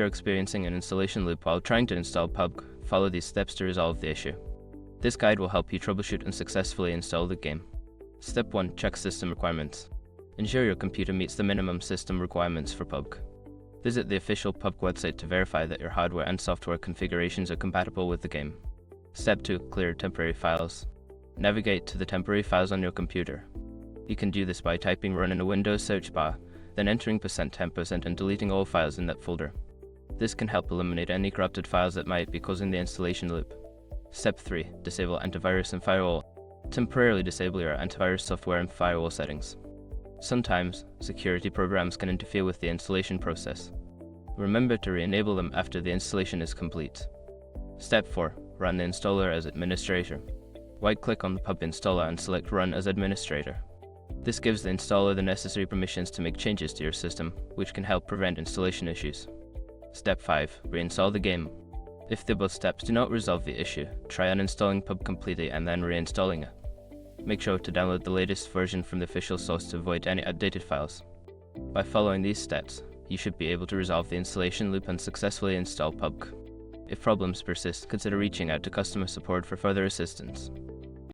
you're experiencing an installation loop while trying to install PUBG, follow these steps to resolve the issue. This guide will help you troubleshoot and successfully install the game. Step 1. Check system requirements. Ensure your computer meets the minimum system requirements for PUBG. Visit the official PUBG website to verify that your hardware and software configurations are compatible with the game. Step 2. Clear temporary files. Navigate to the temporary files on your computer. You can do this by typing run in a Windows search bar, then entering %temp% and deleting all files in that folder. This can help eliminate any corrupted files that might be causing the installation loop. Step 3. Disable antivirus and firewall. Temporarily disable your antivirus software and firewall settings. Sometimes, security programs can interfere with the installation process. Remember to re-enable them after the installation is complete. Step 4. Run the installer as administrator. Right-click on the PUBG installer and select Run as administrator. This gives the installer the necessary permissions to make changes to your system, which can help prevent installation issues. Step 5. Reinstall the game. If the above steps do not resolve the issue, try uninstalling PUBG completely and then reinstalling it. Make sure to download the latest version from the official source to avoid any outdated files. By following these steps, you should be able to resolve the installation loop and successfully install PUBG. If problems persist, consider reaching out to customer support for further assistance.